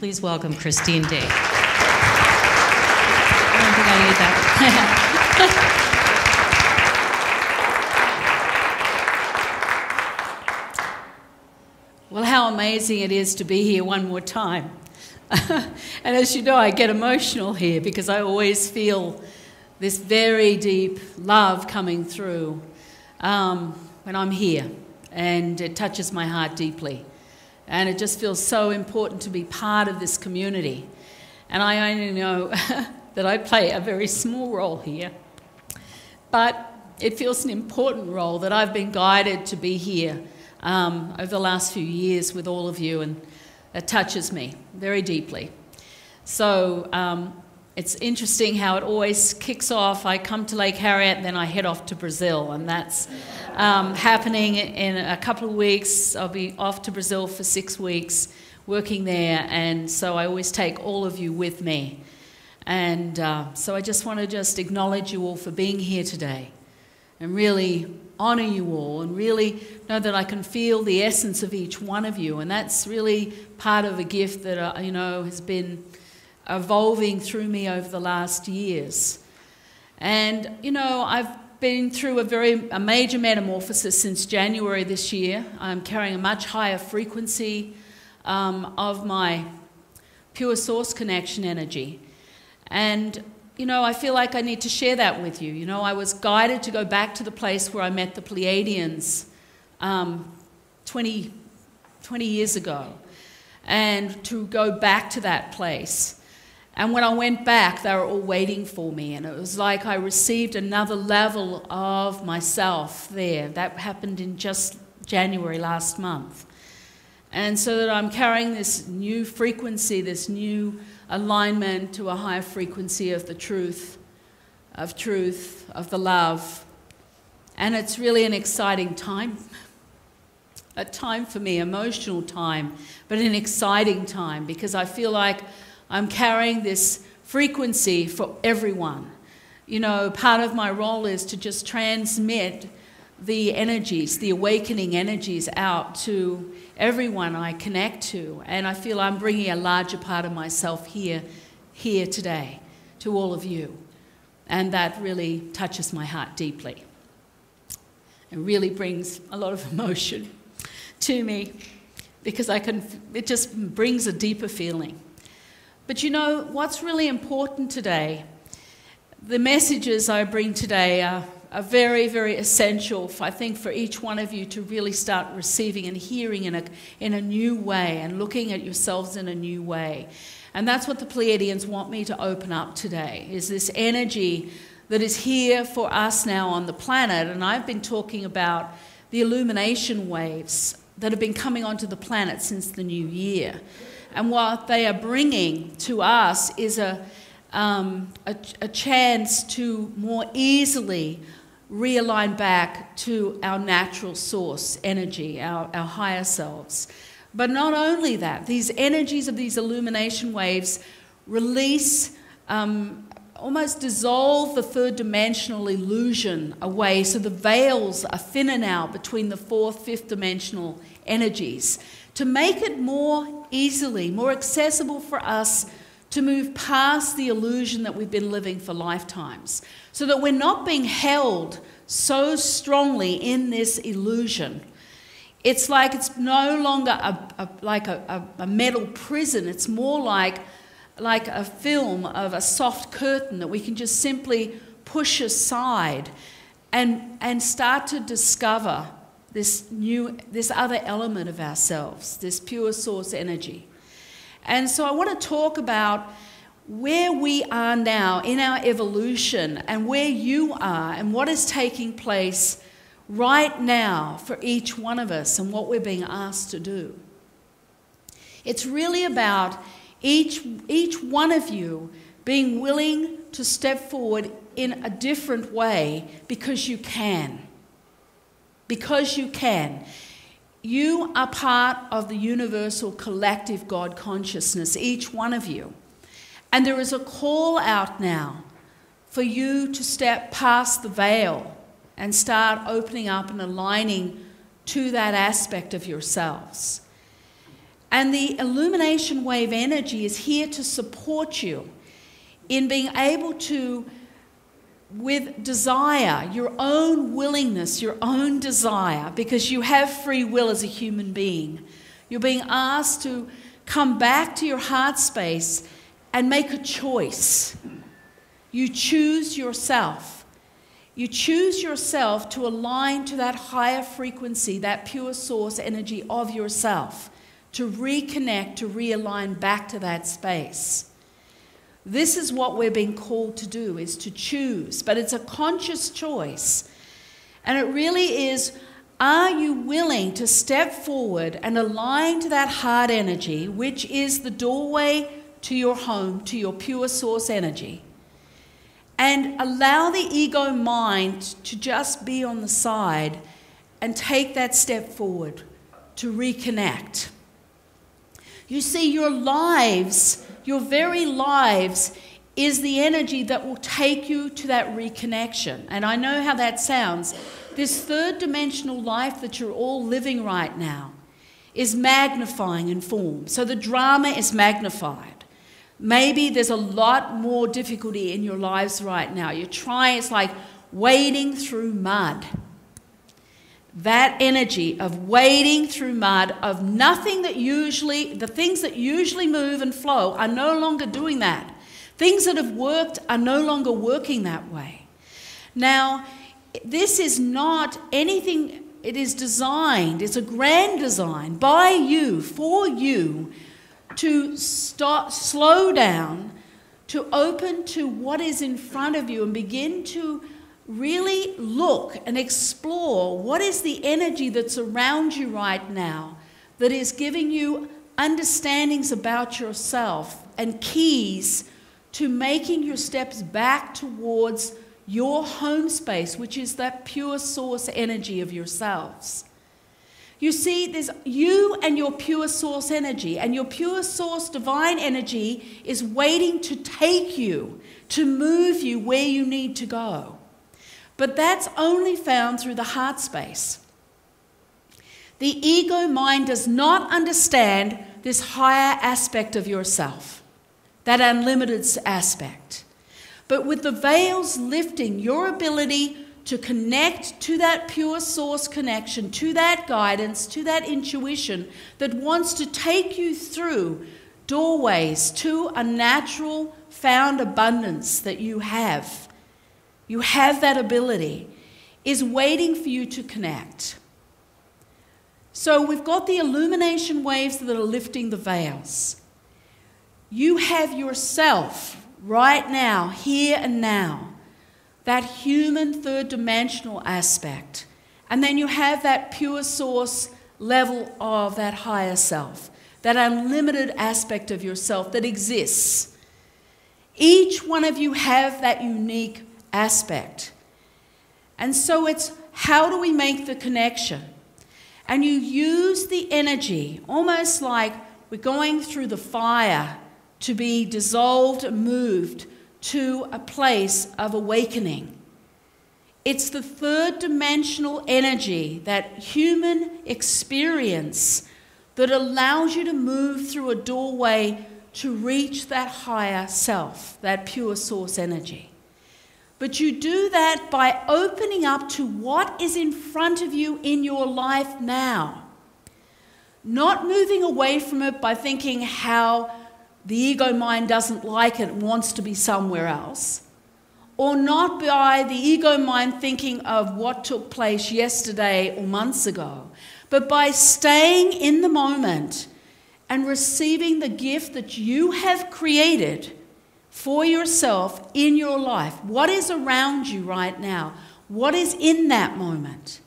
Please welcome Christine D. I don't think I need that. Well, how amazing it is to be here one more time. And as you know, I get emotional here because I always feel this very deep love coming through when I'm here, and it touches my heart deeply. And it just feels so important to be part of this community. And I only know that I play a very small role here, but it feels an important role that I've been guided to be here over the last few years with all of you, and that touches me very deeply. So it's interesting how it always kicks off. I come to Lake Harriet and then I head off to Brazil, and that's happening in a couple of weeks. I'll be off to Brazil for 6 weeks working there, and so I always take all of you with me. And so I just want to acknowledge you all for being here today and really honor you all and really know that I can feel the essence of each one of you, and that's really part of a gift that has been evolving through me over the last years. And I've been through a major metamorphosis since January this year. I'm carrying a much higher frequency of my pure source connection energy, and I feel like I need to share that with you. I was guided to go back to the place where I met the Pleiadians 20 years ago, and to go back to that place. And when I went back, they were all waiting for me, and it was like I received another level of myself there. That happened in just January last month. And so that I'm carrying this new frequency, this new alignment to a higher frequency of the truth, of the love. And it's really an exciting time. A time for me, emotional time, but an exciting time, because I feel like I'm carrying this frequency for everyone. Part of my role is to just transmit the energies, the awakening energies out to everyone I connect to. And I feel I'm bringing a larger part of myself here today to all of you. And that really touches my heart deeply. It really brings a lot of emotion to me because it just brings a deeper feeling. But what's really important today, the messages I bring today are very, very essential, I think, for each one of you to really start receiving and hearing in a new way and looking at yourselves in a new way. And that's what the Pleiadians want me to open up today, is this energy that is here for us now on the planet. And I've been talking about the illumination waves that have been coming onto the planet since the new year. And what they are bringing to us is a chance to more easily realign back to our natural source energy, our higher selves. But not only that, these energies of these illumination waves release, almost dissolve the third dimensional illusion away, so the veils are thinner now between the fourth, fifth dimensional energies, to make it more easily, more accessible for us to move past the illusion that we've been living for lifetimes, so that we're not being held so strongly in this illusion. It's like it's no longer a metal prison. It's more like a film of a soft curtain that we can just simply push aside and start to discover this other element of ourselves, this pure source energy. And so I want to talk about where we are now in our evolution and where you are and what is taking place right now for each one of us and what we're being asked to do. It's really about each one of you being willing to step forward in a different way because you can. Because you can. You are part of the universal collective God consciousness, each one of you. And there is a call out now for you to step past the veil and start opening up and aligning to that aspect of yourselves. And the illumination wave energy is here to support you in being able to, with desire, your own willingness, your own desire, because you have free will as a human being. You're being asked to come back to your heart space and make a choice. You choose yourself. You choose yourself to align to that higher frequency, that pure source energy of yourself, to reconnect, to realign back to that space. This is what we're being called to do, is to choose, but it's a conscious choice. And it really is, are you willing to step forward and align to that heart energy, which is the doorway to your home, to your pure source energy, and allow the ego mind to just be on the side and take that step forward to reconnect. You see, your lives, your very lives, is the energy that will take you to that reconnection. And I know how that sounds. This third dimensional life that you're all living right now is magnifying in form. So the drama is magnified. Maybe there's a lot more difficulty in your lives right now. You're trying, it's like wading through mud. That energy of wading through mud, of nothing that usually, the things that usually move and flow are no longer doing that. Things that have worked are no longer working that way. Now, this is not anything, it is designed, it's a grand design by you, for you, to slow down, to open to what is in front of you and begin to really look and explore what is the energy that's around you right now that is giving you understandings about yourself and keys to making your steps back towards your home space, which is that pure source energy of yourselves. You see, there's you and your pure source energy, and your pure source divine energy is waiting to take you, to move you where you need to go. But that's only found through the heart space. The ego mind does not understand this higher aspect of yourself, that unlimited aspect. But with the veils lifting, your ability to connect to that pure source connection, to that guidance, to that intuition that wants to take you through doorways to a natural found abundance that you have. You have that ability, is waiting for you to connect. So we've got the illumination waves that are lifting the veils. You have yourself right now, here and now, that human third dimensional aspect. And then you have that pure source level of that higher self, that unlimited aspect of yourself that exists. Each one of you have that unique aspect. And so it's, how do we make the connection? And you use the energy, almost like we're going through the fire to be dissolved and moved to a place of awakening. It's the third dimensional energy, that human experience, that allows you to move through a doorway to reach that higher self, that pure source energy. But you do that by opening up to what is in front of you in your life now. Not moving away from it by thinking how the ego mind doesn't like it and wants to be somewhere else. Or not by the ego mind thinking of what took place yesterday or months ago. But by staying in the moment and receiving the gift that you have created for yourself in your life. What is around you right now? What is in that moment?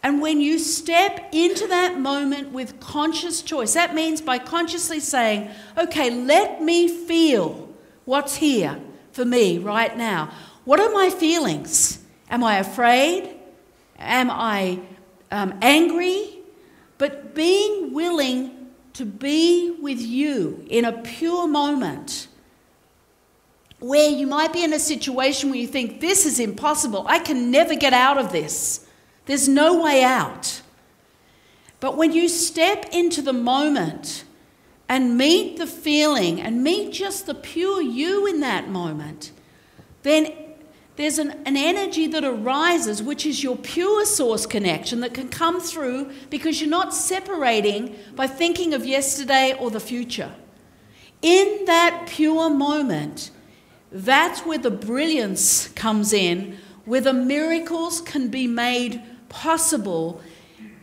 And when you step into that moment with conscious choice, that means by consciously saying, okay, let me feel what's here for me right now. What are my feelings? Am I afraid? Am I angry? But being willing to be with you in a pure moment where you might be in a situation where you think, this is impossible. I can never get out of this. There's no way out. But when you step into the moment and meet the feeling and meet just the pure you in that moment, then there's an energy that arises, which is your pure source connection that can come through because you're not separating by thinking of yesterday or the future. In that pure moment, that's where the brilliance comes in, where the miracles can be made possible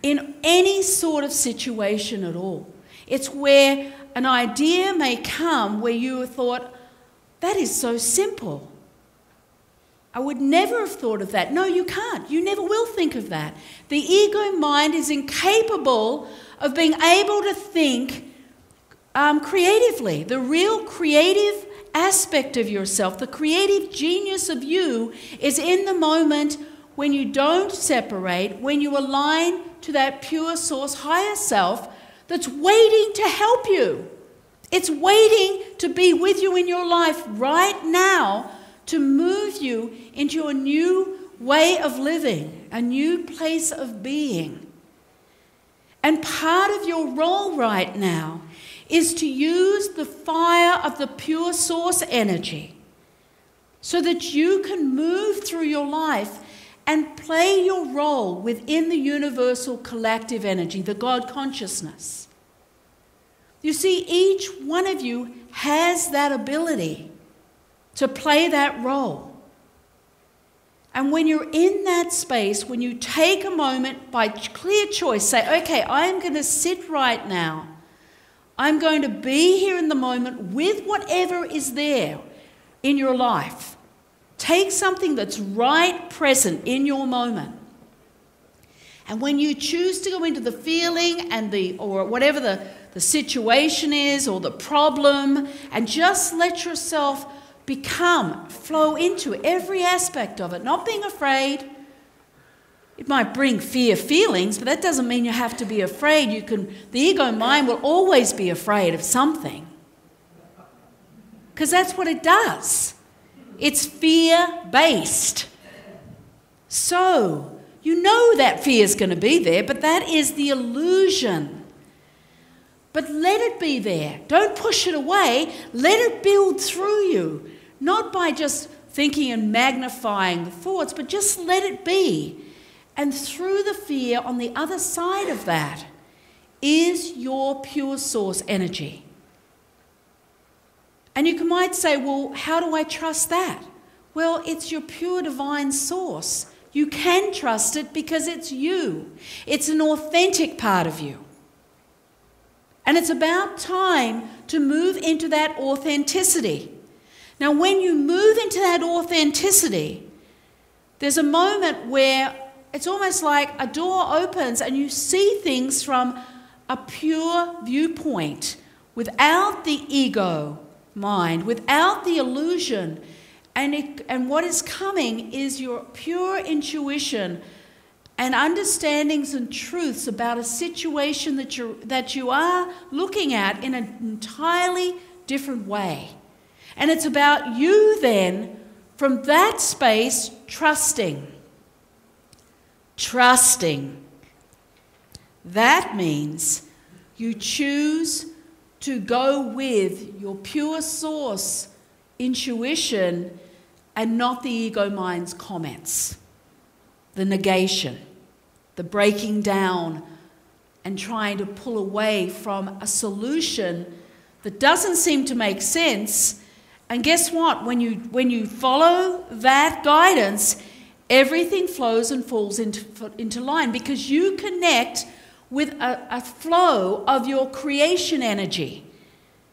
in any sort of situation at all. It's where an idea may come where you have thought, that is so simple. I would never have thought of that. No, you can't. You never will think of that. The ego mind is incapable of being able to think creatively. The real creative aspect of yourself, the creative genius of you, is in the moment when you don't separate, when you align to that pure source higher self that's waiting to help you. It's waiting to be with you in your life right now to move you into a new way of living, a new place of being. And part of your role right now is to use the fire of the pure source energy so that you can move through your life and play your role within the universal collective energy, the God consciousness. You see, each one of you has that ability to play that role. And when you're in that space, when you take a moment by clear choice, say, okay, I'm going to sit right now. I'm going to be here in the moment with whatever is there in your life. Take something that's right present in your moment. And when you choose to go into the feeling and or whatever the situation is or the problem, and just let yourself flow into every aspect of it, not being afraid. It might bring fear feelings, but that doesn't mean you have to be afraid. The ego mind will always be afraid of something, because that's what it does. It's fear-based. So, you know that fear is going to be there, but that is the illusion. But let it be there. Don't push it away. Let it build through you. Not by just thinking and magnifying the thoughts, but just let it be. And through the fear, on the other side of that, is your pure source energy. And you might say, well, how do I trust that? Well, it's your pure divine source. You can trust it because it's you. It's an authentic part of you. And it's about time to move into that authenticity. Now, when you move into that authenticity, there's a moment where it's almost like a door opens and you see things from a pure viewpoint, without the ego mind, without the illusion. And what is coming is your pure intuition and understandings and truths about a situation that you are looking at in an entirely different way. And it's about you then, from that space, trusting. Trusting. That means you choose to go with your pure source intuition and not the ego mind's comments, the negation, the breaking down, and trying to pull away from a solution that doesn't seem to make sense. And guess what? When you follow that guidance, everything flows and falls into line, because you connect with a flow of your creation energy.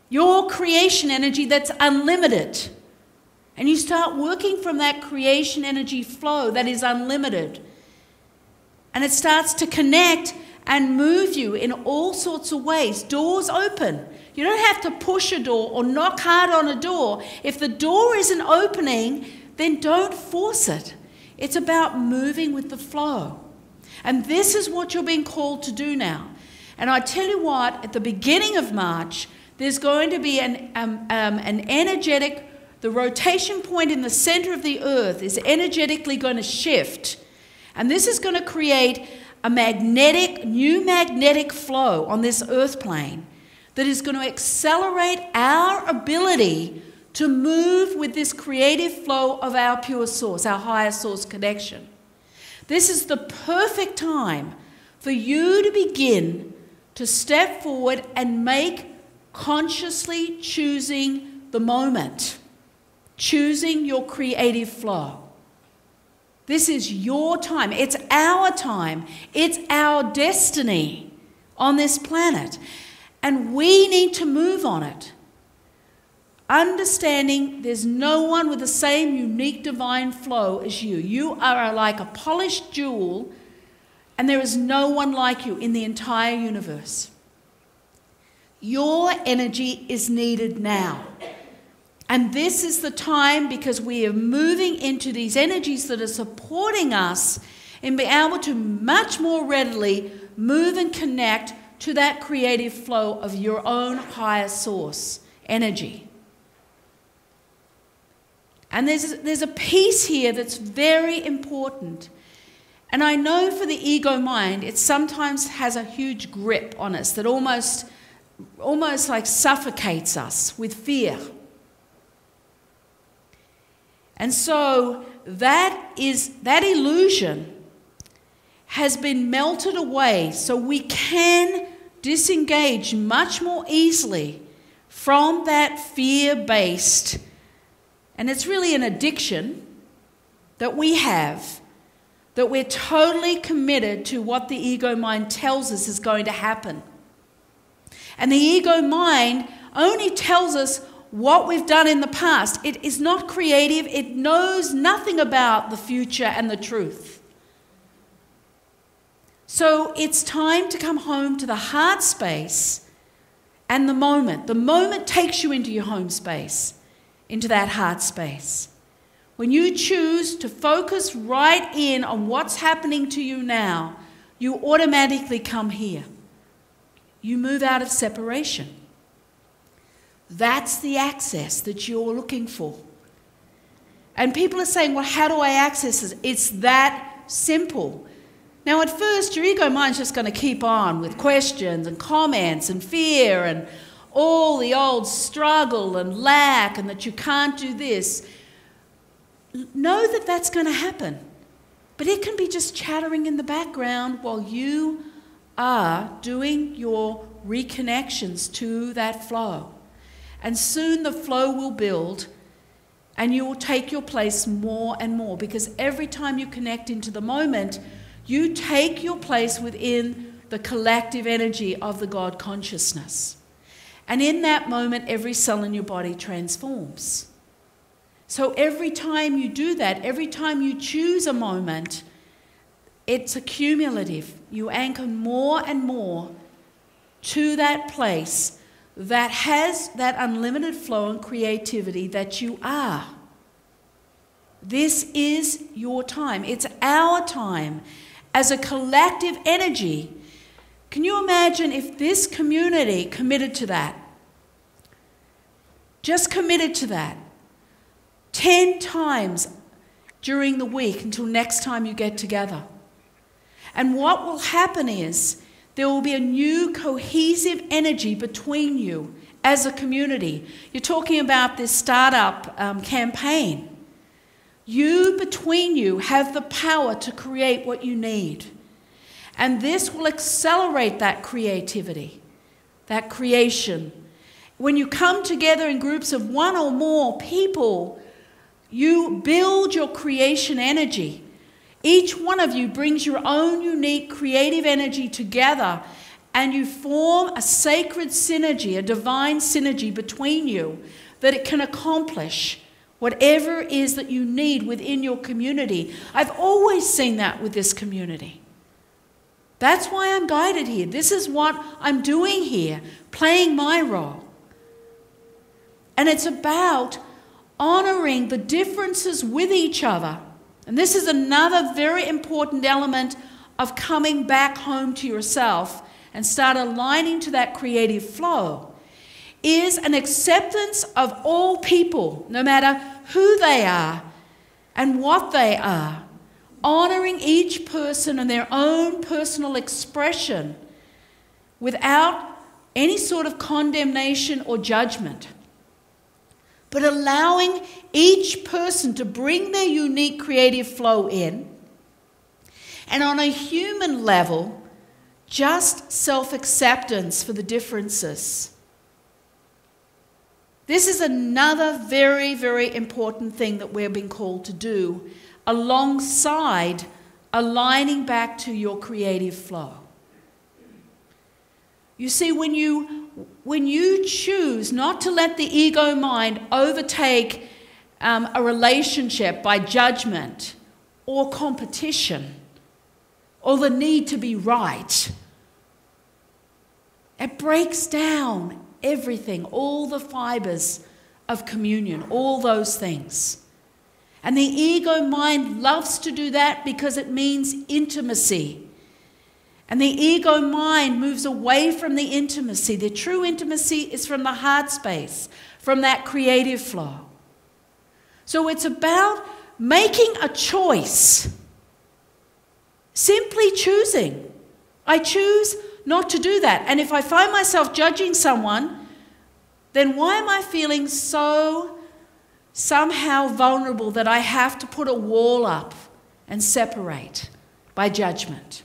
Your creation energy that's unlimited. And you start working from that creation energy flow that is unlimited. And it starts to connect and move you in all sorts of ways. Doors open. You don't have to push a door or knock hard on a door. If the door isn't opening, then don't force it. It's about moving with the flow. And this is what you're being called to do now. And I tell you what, at the beginning of March, there's going to be an energetic, the rotation point in the center of the earth is energetically going to shift. And this is going to create a new magnetic flow on this earth plane that is going to accelerate our ability to move with this creative flow of our pure source, our higher source connection. This is the perfect time for you to begin to step forward and make consciously choosing the moment, choosing your creative flow. This is your time. It's our time. It's our destiny on this planet. And we need to move on it. Understanding there's no one with the same unique divine flow as you. You are like a polished jewel, and there is no one like you in the entire universe. Your energy is needed now. And this is the time, because we are moving into these energies that are supporting us in being able to much more readily move and connect to that creative flow of your own higher source energy. And there's a piece here that's very important. And I know for the ego mind, it sometimes has a huge grip on us that almost like suffocates us with fear. And so that illusion has been melted away, so we can disengage much more easily from that fear-based, and it's really an addiction that we have, that we're totally committed to what the ego mind tells us is going to happen. And the ego mind only tells us what we've done in the past. It is not creative. It knows nothing about the future and the truth. So it's time to come home to the heart space and the moment. The moment takes you into your home space, into that heart space. When you choose to focus right in on what's happening to you now, you automatically come here. You move out of separation. That's the access that you're looking for. And people are saying, well, how do I access this? It's that simple. Now, at first, your ego mind's just going to keep on with questions and comments and fear and all the old struggle and lack and that you can't do this. Know that that's going to happen. But it can be just chattering in the background while you are doing your reconnections to that flow. And soon the flow will build and you will take your place more and more, because every time you connect into the moment, you take your place within the collective energy of the God consciousness. And in that moment, every cell in your body transforms. So every time you do that, every time you choose a moment, it's accumulative. You anchor more and more to that place that has that unlimited flow and creativity that you are. This is your time. It's our time as a collective energy. Can you imagine if this community committed to that? Just committed to that 10 times during the week until next time you get together. And what will happen is there will be a new cohesive energy between you as a community. You're talking about this startup campaign. You, between you, have the power to create what you need. And this will accelerate that creativity, that creation. When you come together in groups of one or more people, you build your creation energy. Each one of you brings your own unique creative energy together, and you form a sacred synergy, a divine synergy between you, that it can accomplish whatever it is that you need within your community. I've always seen that with this community. That's why I'm guided here. This is what I'm doing here, playing my role. And it's about honoring the differences with each other. And this is another very important element of coming back home to yourself and start aligning to that creative flow, is an acceptance of all people, no matter who they are and what they are, honoring each person and their own personal expression without any sort of condemnation or judgment, but allowing each person to bring their unique creative flow in, and on a human level, just self-acceptance for the differences. This is another very, very important thing that we're being called to do, alongside aligning back to your creative flow. You see, when you choose not to let the ego mind overtake a relationship by judgment or competition or the need to be right, it breaks down everything, all the fibers of communion, all those things. And the ego mind loves to do that because it means intimacy. And the ego mind moves away from the intimacy. The true intimacy is from the heart space, from that creative flow. So it's about making a choice. Simply choosing. I choose not to do that. And if I find myself judging someone, then why am I feeling so somehow vulnerable that I have to put a wall up and separate by judgment?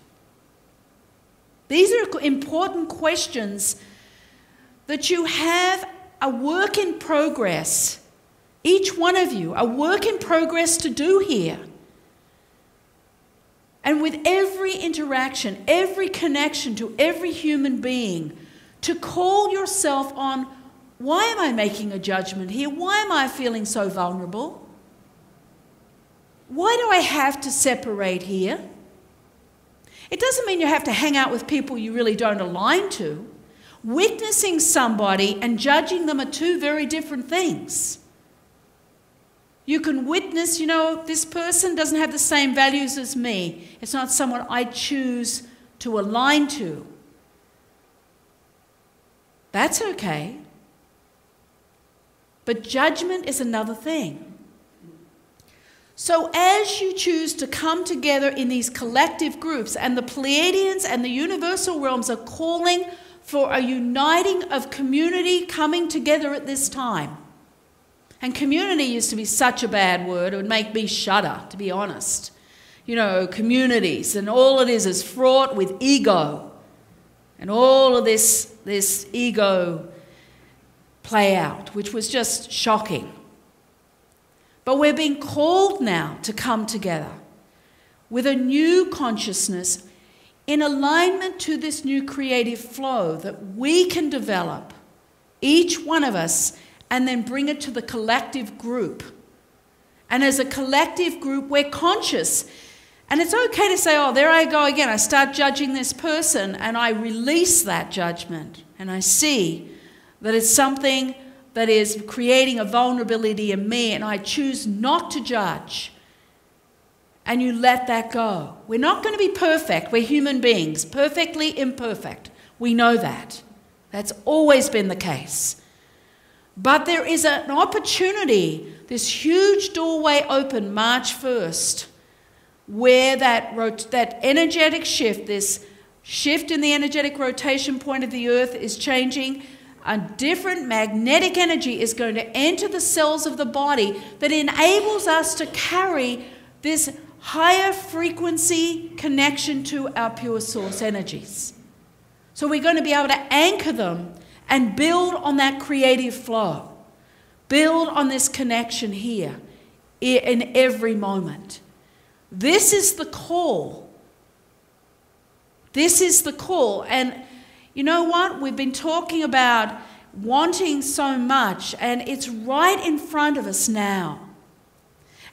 These are important questions that you have a work in progress, each one of you, a work in progress to do here. And with every interaction, every connection to every human being, to call yourself on, why am I making a judgment here? Why am I feeling so vulnerable? Why do I have to separate here? It doesn't mean you have to hang out with people you really don't align to. Witnessing somebody and judging them are two very different things. You can witness, this person doesn't have the same values as me. It's not someone I choose to align to. That's okay. But judgment is another thing. So as you choose to come together in these collective groups, and the Pleiadians and the universal realms are calling for a uniting of community coming together at this time. And community used to be such a bad word, it would make me shudder, to be honest. Communities, and all it is fraught with ego. And all of this ego play out, which was just shocking. But we're being called now to come together with a new consciousness in alignment to this new creative flow that we can develop, each one of us, and then bring it to the collective group. And as a collective group, we're conscious. And it's okay to say, oh, there I go again. I start judging this person, and I release that judgment. And I see that it's something that is creating a vulnerability in me, and I choose not to judge. And you let that go. We're not going to be perfect. We're human beings, perfectly imperfect. We know that. That's always been the case. But there is an opportunity, this huge doorway open March 1st, where that energetic shift, this shift in the energetic rotation point of the earth is changing. A different magnetic energy is going to enter the cells of the body that enables us to carry this higher frequency connection to our pure source energies. So we're going to be able to anchor them and build on that creative flow. Build on this connection here in every moment. This is the call. This is the call. And you know what? We've been talking about wanting so much, and it's right in front of us now.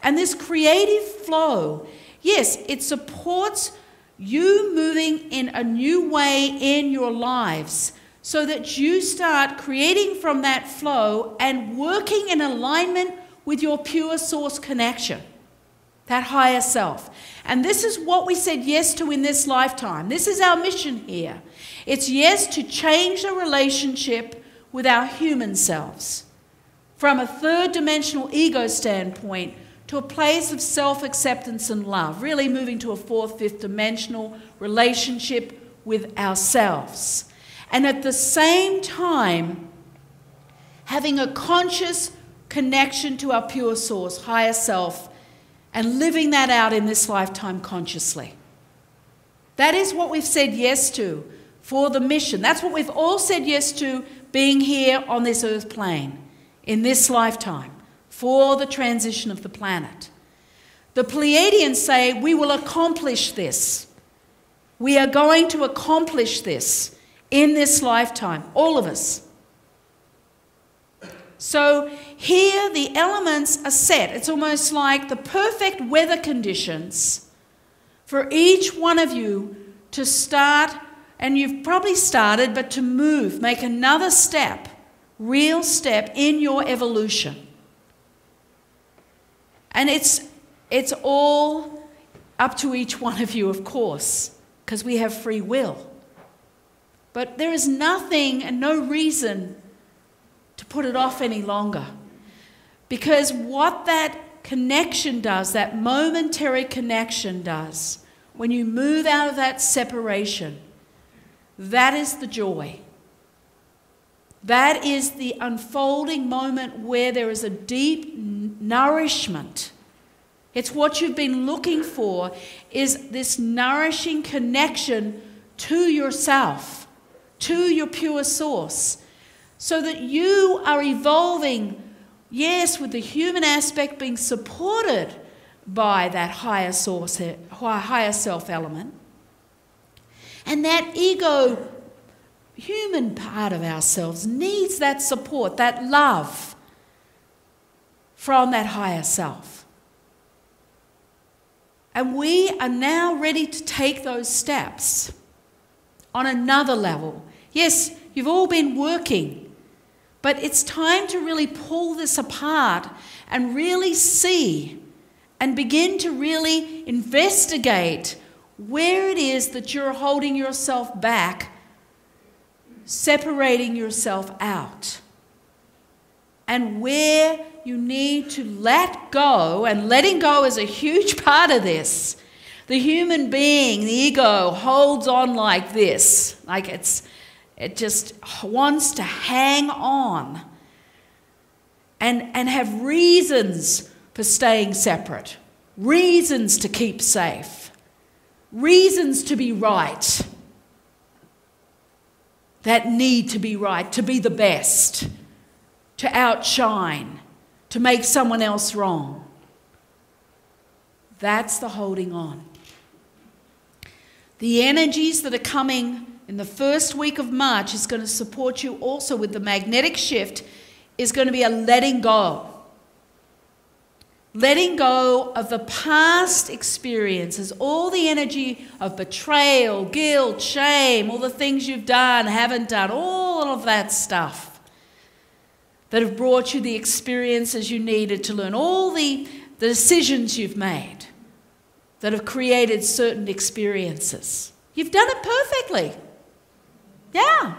And this creative flow, yes, it supports you moving in a new way in your lives, so that you start creating from that flow and working in alignment with your pure source connection, that higher self. And this is what we said yes to in this lifetime. This is our mission here. It's yes to change the relationship with our human selves from a third dimensional ego standpoint to a place of self-acceptance and love, really moving to a fourth, fifth dimensional relationship with ourselves. and at the same time having a conscious connection to our pure source, higher self, and living that out in this lifetime consciously. That is what we've said yes to for the mission. That's what we've all said yes to, being here on this earth plane in this lifetime for the transition of the planet. The Pleiadians say we will accomplish this. We are going to accomplish this in this lifetime, all of us. So here the elements are set. It's almost like the perfect weather conditions for each one of you to start, and you've probably started, but to move, make another step, real step in your evolution. And it's all up to each one of you, of course, because we have free will. But there is nothing and no reason to put it off any longer. Because what that connection does, that momentary connection does, when you move out of that separation, that is the joy. That is the unfolding moment where there is a deep nourishment. It's what you've been looking for, is this nourishing connection to yourself, to your pure source, so that you are evolving, yes, with the human aspect being supported by that higher source, higher self element. And that ego, human part of ourselves, needs that support, that love from that higher self. And we are now ready to take those steps on another level. Yes, you've all been working, but it's time to really pull this apart and really see and begin to really investigate where it is that you're holding yourself back, separating yourself out, and where you need to let go. And letting go is a huge part of this. The human being, the ego, holds on like this, like it just wants to hang on and have reasons for staying separate, reasons to keep safe, reasons to be right, that need to be right, to be the best, to outshine, to make someone else wrong. That's the holding on. The energies that are coming in the first week of March is going to support you also with the magnetic shift, is going to be a letting go. Letting go of the past experiences, all the energy of betrayal, guilt, shame, all the things you've done, haven't done, all of that stuff that have brought you the experiences you needed to learn, all the decisions you've made that have created certain experiences. You've done it perfectly. Yeah.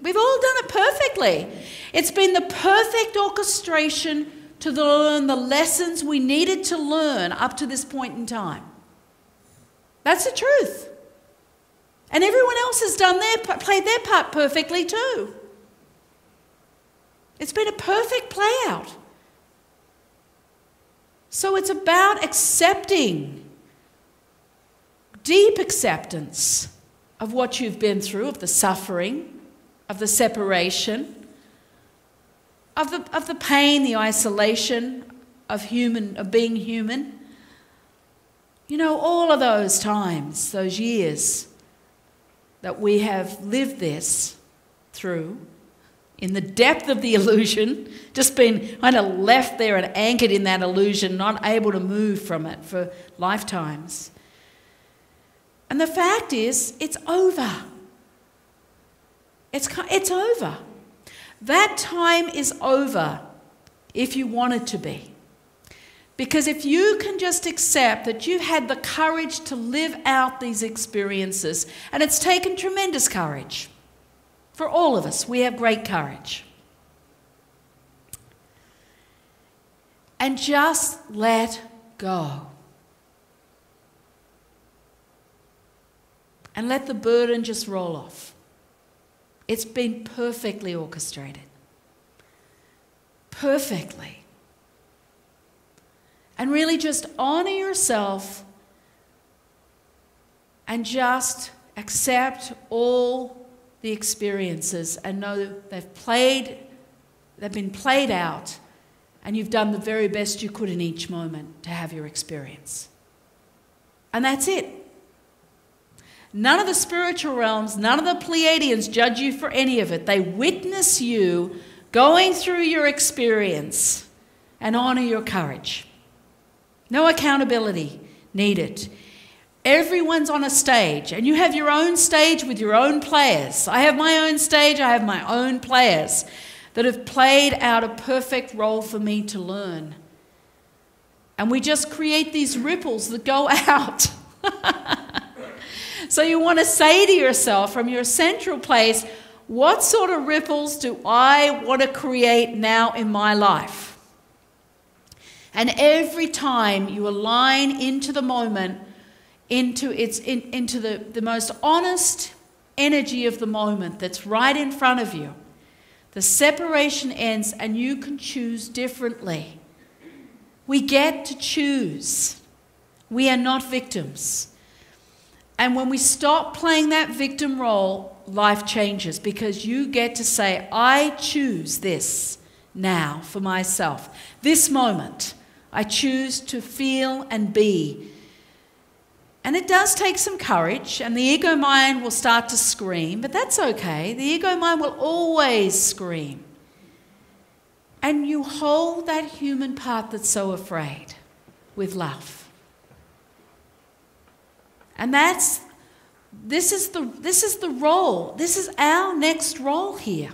We've all done it perfectly. It's been the perfect orchestration to learn the lessons we needed to learn up to this point in time. That's the truth. And everyone else has played their part perfectly too. It's been a perfect play out. So it's about accepting, deep acceptance of what you've been through, of the suffering, of the separation, of the pain, the isolation of being human. You know, all of those times, those years that we have lived this through, in the depth of the illusion, just been kind of left there and anchored in that illusion, not able to move from it for lifetimes. And the fact is, it's over. It's over. That time is over if you want it to be. Because if you can just accept that you've had the courage to live out these experiences, and it's taken tremendous courage. For all of us, we have great courage. And just let go. And let the burden just roll off. It's been perfectly orchestrated. Perfectly. And really just honor yourself and just accept all the experiences and know that they've been played out, and you've done the very best you could in each moment to have your experience. And that's it. None of the spiritual realms, none of the Pleiadians judge you for any of it. They witness you going through your experience and honor your courage. No accountability needed. Everyone's on a stage, and you have your own stage with your own players. I have my own stage, I have my own players that have played out a perfect role for me to learn. And we just create these ripples that go out. So you want to say to yourself from your central place, what sort of ripples do I want to create now in my life? And every time you align into the moment, into the most honest energy of the moment that's right in front of you, the separation ends and you can choose differently. We get to choose. We are not victims. And when we stop playing that victim role, life changes, because you get to say, I choose this now for myself. This moment, I choose to feel and be. And it does take some courage, and the ego mind will start to scream, but that's okay. The ego mind will always scream. And you hold that human part that's so afraid with love. And this is the role. This is our next role here.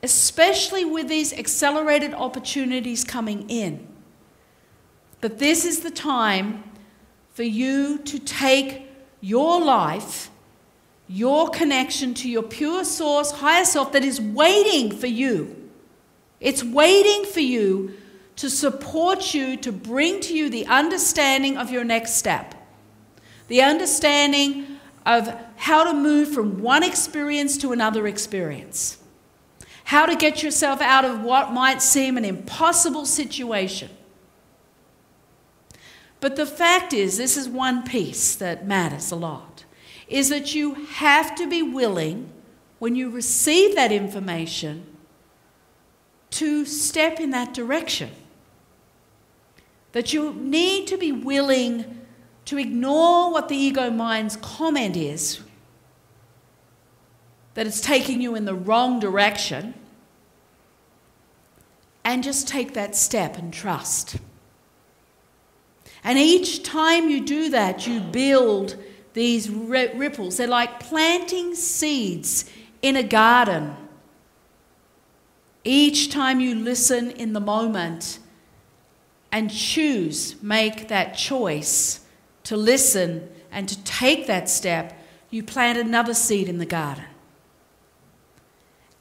Especially with these accelerated opportunities coming in. But this is the time for you to take your life, your connection to your pure source, higher self that is waiting for you. It's waiting for you to support you, to bring to you the understanding of your next step. The understanding of how to move from one experience to another experience. How to get yourself out of what might seem an impossible situation. But the fact is, this is one piece that matters a lot, is that you have to be willing, when you receive that information, to step in that direction. That you need to be willing to ignore what the ego mind's comment is, that it's taking you in the wrong direction, and just take that step and trust. And each time you do that, you build these ripples. They're like planting seeds in a garden. Each time you listen in the moment and choose, make that choice to listen and to take that step, you plant another seed in the garden.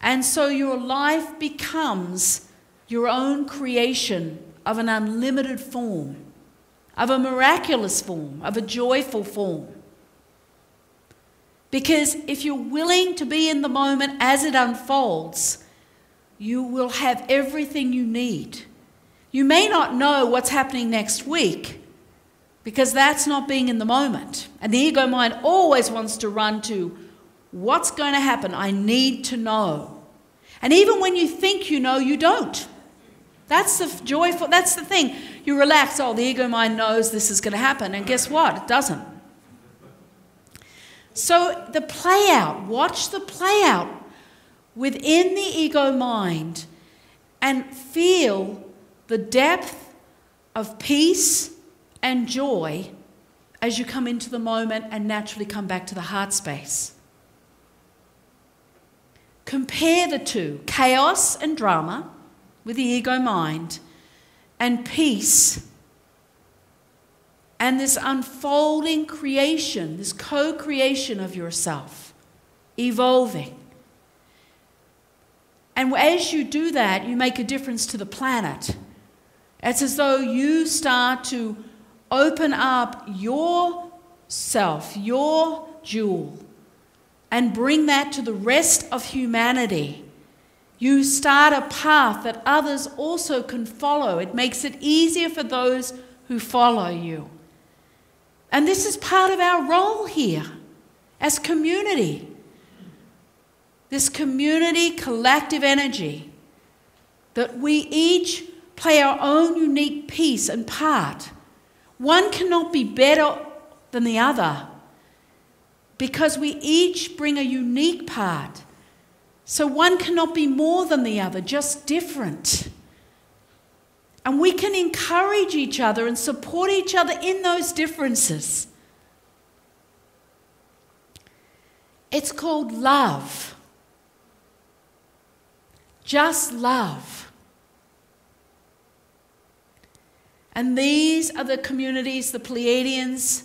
And so your life becomes your own creation of an unlimited form, of a miraculous form, of a joyful form. Because if you're willing to be in the moment as it unfolds, you will have everything you need. You may not know what's happening next week, because that's not being in the moment. And the ego mind always wants to run to, what's going to happen? I need to know. And even when you think you know, you don't. That's the joyful, that's the thing. You relax, oh, the ego mind knows this is going to happen. And guess what? It doesn't. So the play out, watch the play out within the ego mind and feel the depth of peace and joy as you come into the moment and naturally come back to the heart space. Compare the two, chaos and drama with the ego mind, and peace and this unfolding creation, this co-creation of yourself, evolving. And as you do that, you make a difference to the planet. It's as though you start to open up yourself, your jewel, and bring that to the rest of humanity, you start a path that others also can follow. It makes it easier for those who follow you. And this is part of our role here as community. This community collective energy, that we each play our own unique piece and part. One cannot be better than the other because we each bring a unique part. So one cannot be more than the other, just different. And we can encourage each other and support each other in those differences. It's called love. Just love. And these are the communities, the Pleiadians,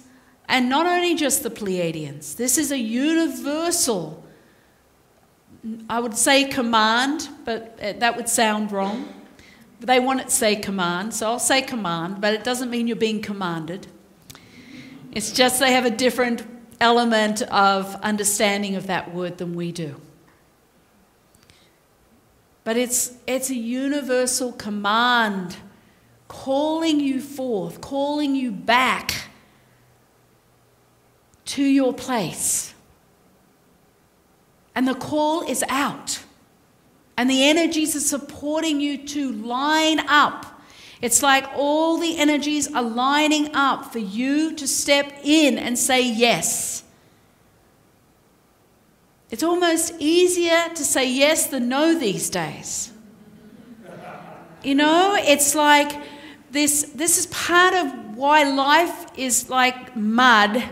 and not only just the Pleiadians. This is a universal, I would say command, but that would sound wrong. They want it to say command, so I'll say command, but it doesn't mean you're being commanded. It's just they have a different element of understanding of that word than we do. But it's a universal command calling you forth, calling you back to your place. And the call is out. And the energies are supporting you to line up. It's like all the energies are lining up for you to step in and say yes. It's almost easier to say yes than no these days. You know, it's like this is part of why life is like mud,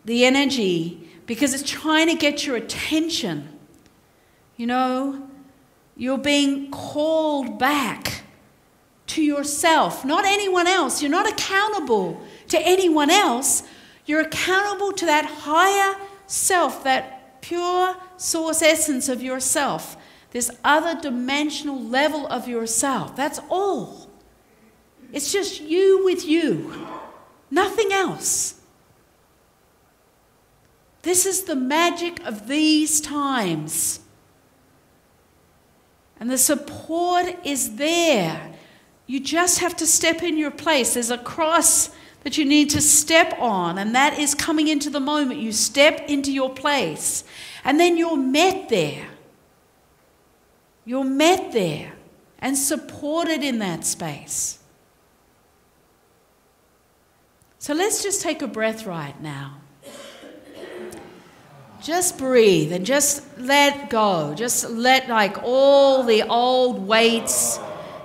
the energy, because it's trying to get your attention. You know, you're being called back to yourself, not anyone else. You're not accountable to anyone else. You're accountable to that higher self, that pure source essence of yourself, this other dimensional level of yourself. That's all. It's just you with you, nothing else. This is the magic of these times. And the support is there. You just have to step in your place. There's a cross that you need to step on, and that is coming into the moment. You step into your place, and then you're met there. You're met there and supported in that space. So let's just take a breath right now. Just breathe and just let go. Just let like all the old weights,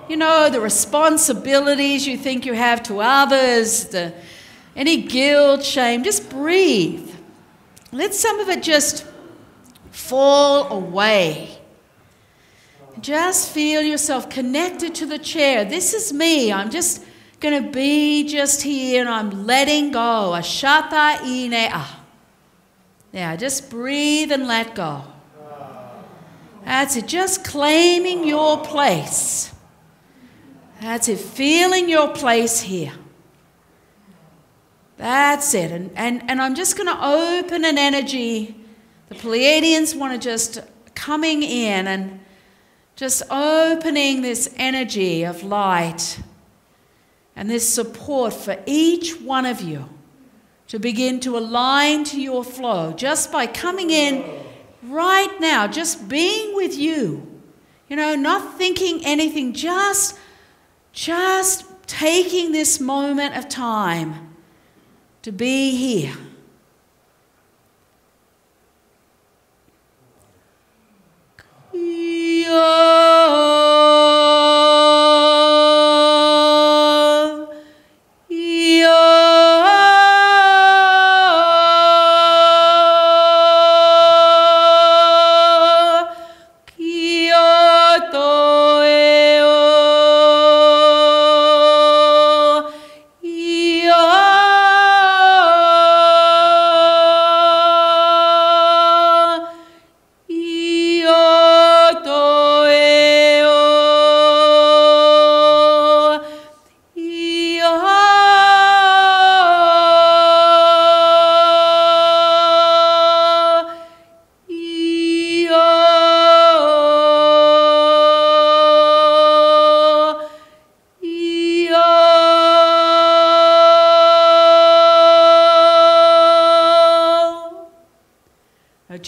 you know, the responsibilities you think you have to others, any guilt, shame, just breathe. Let some of it just fall away. Just feel yourself connected to the chair. This is me. I'm just going to be just here and I'm letting go. Ashata inea. Yeah, just breathe and let go. That's it. Just claiming your place. That's it. Feeling your place here. That's it. And I'm just going to open an energy. The Pleiadians want to just coming in and just opening this energy of light and this support for each one of you to begin to align to your flow just by coming in right now, just being with you, you know, not thinking anything, just taking this moment of time to be here. Io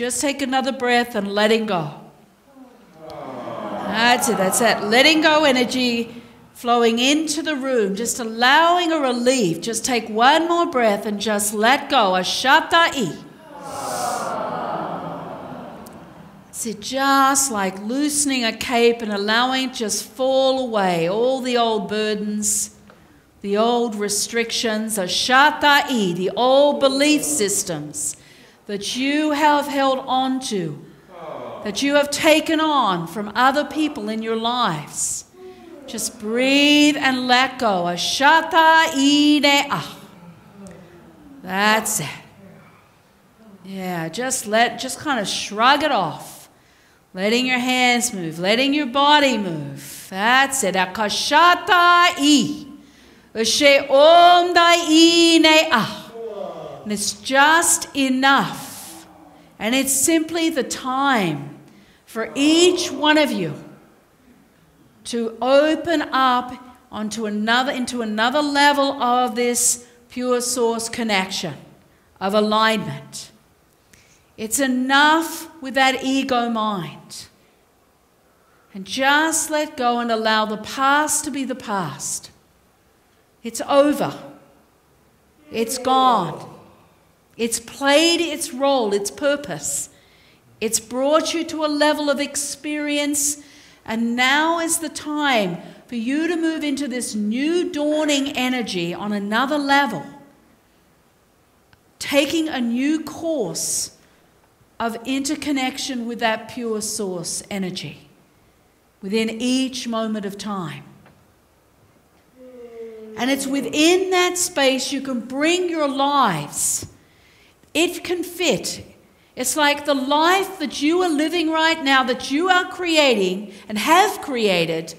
Just take another breath and letting go. That's it. That's that letting go energy flowing into the room, just allowing a relief. Just take one more breath and just let go. Ashatai. So just like loosening a cape and allowing it just fall away. All the old burdens, the old restrictions, ashatai, the old belief systems that you have held on to, that you have taken on from other people in your lives. Just breathe and let go. Ashatai. That's it. Yeah, just kind of shrug it off. Letting your hands move, letting your body move. That's it. Akashatai. And it's just enough. And it's simply the time for each one of you to open up into another level of this pure source connection, of alignment. It's enough with that ego mind. And just let go and allow the past to be the past. It's over. It's gone. It's played its role, its purpose. It's brought you to a level of experience, and now is the time for you to move into this new dawning energy on another level, taking a new course of interconnection with that pure source energy within each moment of time. And it's within that space you can bring your lives. It can fit. It's like the life that you are living right now, that you are creating and have created.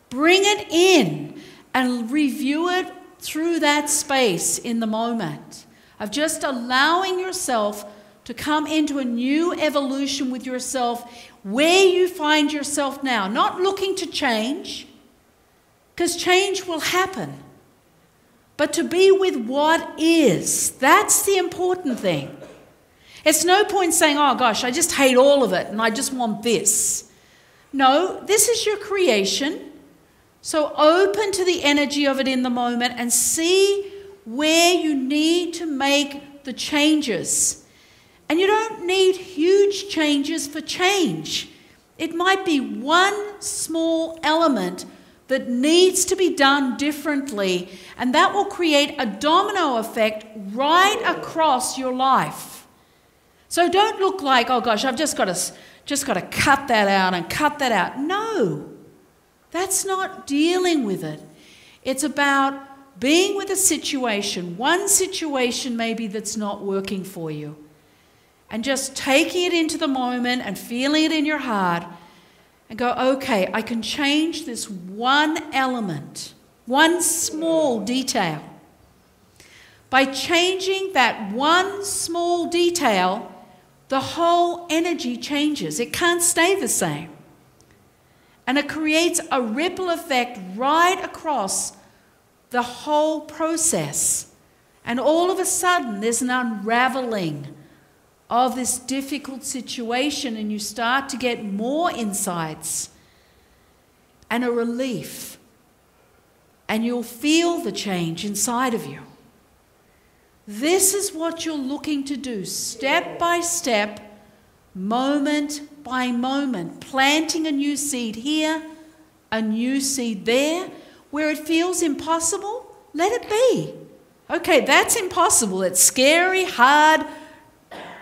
Bring it in and review it through that space in the moment of just allowing yourself to come into a new evolution with yourself where you find yourself now. Not looking to change, because change will happen. But to be with what is. That's the important thing. It's no point saying, oh gosh, I just hate all of it and I just want this. No, this is your creation. So open to the energy of it in the moment and see where you need to make the changes. And you don't need huge changes for change. It might be one small element that needs to be done differently, and that will create a domino effect right across your life. So don't look like, oh gosh, I've just got to cut that out and cut that out. No, that's not dealing with it. It's about being with a situation, one situation maybe that's not working for you, and just taking it into the moment and feeling it in your heart and go, okay, I can change this one element, one small detail. By changing that one small detail, the whole energy changes. It can't stay the same. And it creates a ripple effect right across the whole process. And all of a sudden, there's an unraveling of this difficult situation, and you start to get more insights and a relief. And you'll feel the change inside of you. This is what you're looking to do, step by step, moment by moment, planting a new seed here, a new seed there. Where it feels impossible, let it be. Okay, that's impossible. It's scary, hard.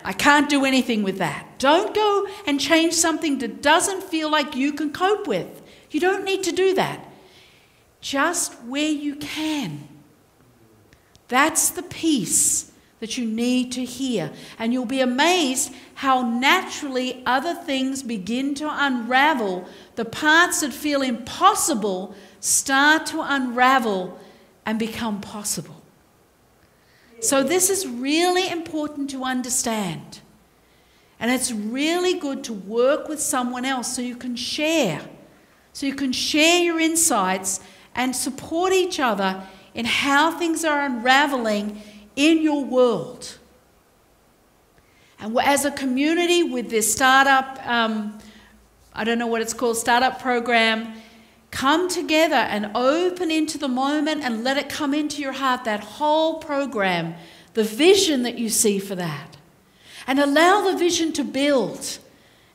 I can't do anything with that. Don't go and change something that doesn't feel like you can cope with. You don't need to do that. Just where you can. That's the piece that you need to hear. And you'll be amazed how naturally other things begin to unravel. The parts that feel impossible start to unravel and become possible. So this is really important to understand. And it's really good to work with someone else so you can share. So you can share your insights and support each other in how things are unraveling in your world. And as a community with this startup, I don't know what it's called, startup program, come together and open into the moment and let it come into your heart, that whole program, the vision that you see for that. And allow the vision to build.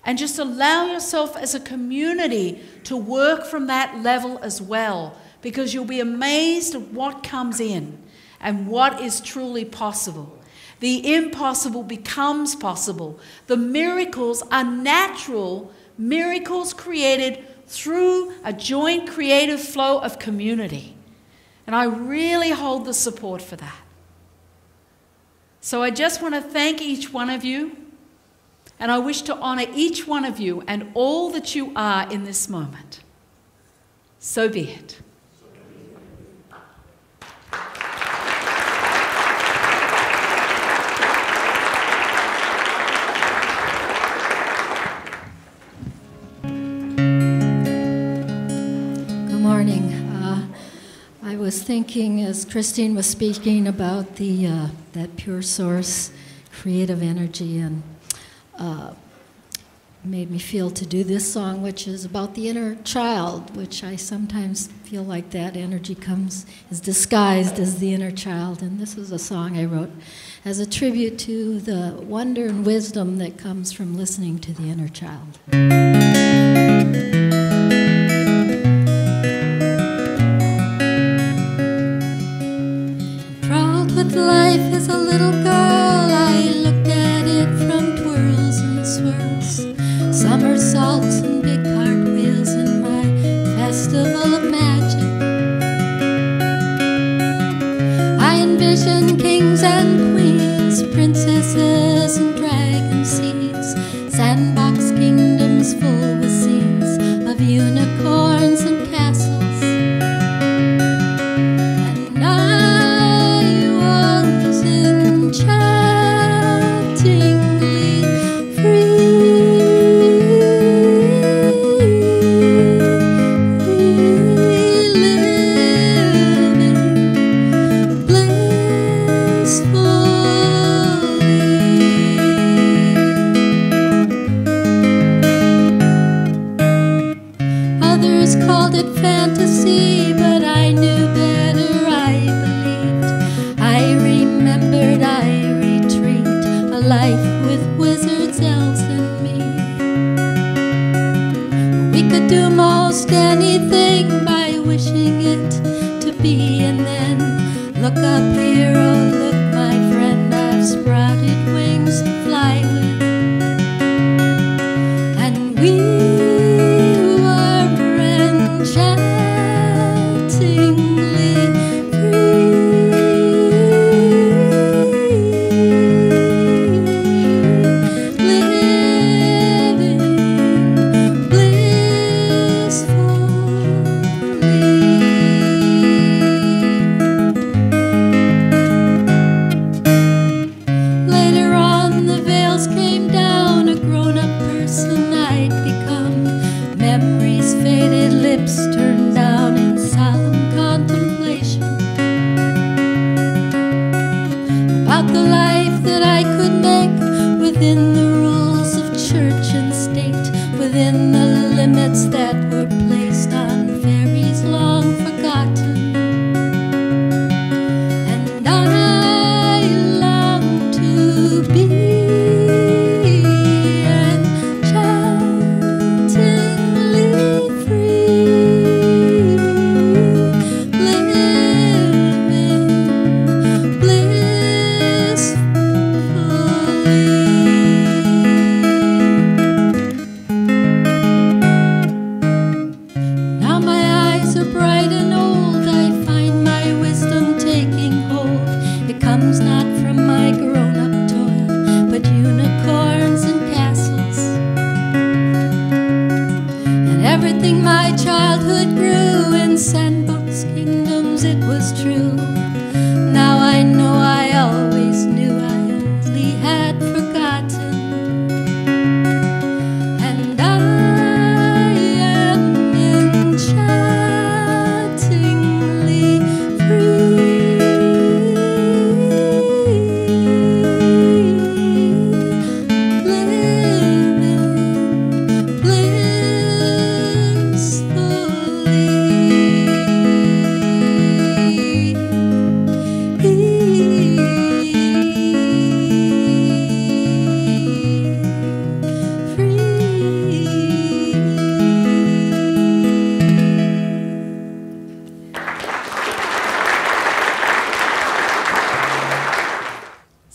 And just allow yourself as a community to work from that level as well, because you'll be amazed at what comes in and what is truly possible. The impossible becomes possible. The miracles are natural miracles created through a joint creative flow of community. And I really hold the support for that. So I just want to thank each one of you, and I wish to honor each one of you and all that you are in this moment. So be it. I was thinking as Christine was speaking about that pure source creative energy, and made me feel to do this song, which is about the inner child, which I sometimes feel like that energy is disguised as the inner child. And this is a song I wrote as a tribute to the wonder and wisdom that comes from listening to the inner child. With life as a little girl, I looked at it from twirls and swirls, somersaults and big cartwheels in my festival of magic. I envisioned kings and queens, princesses and dragon seeds, sandbox kingdoms full with scenes of unicorns and castles.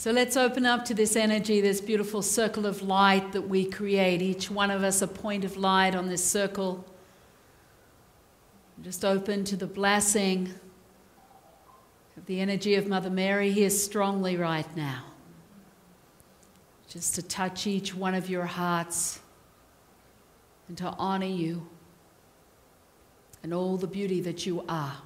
So let's open up to this energy, this beautiful circle of light that we create. Each one of us a point of light on this circle. Just open to the blessing of the energy of Mother Mary here strongly right now. Just to touch each one of your hearts and to honor you and all the beauty that you are.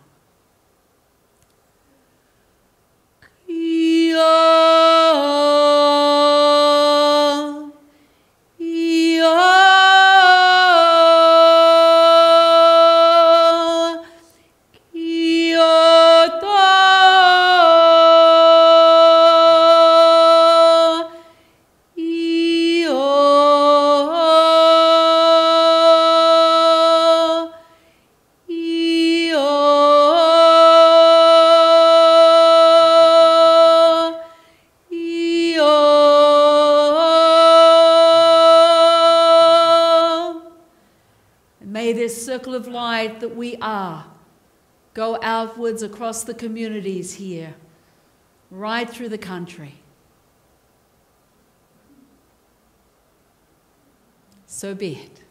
May this circle of light that we are go outwards across the communities here, right through the country. So be it.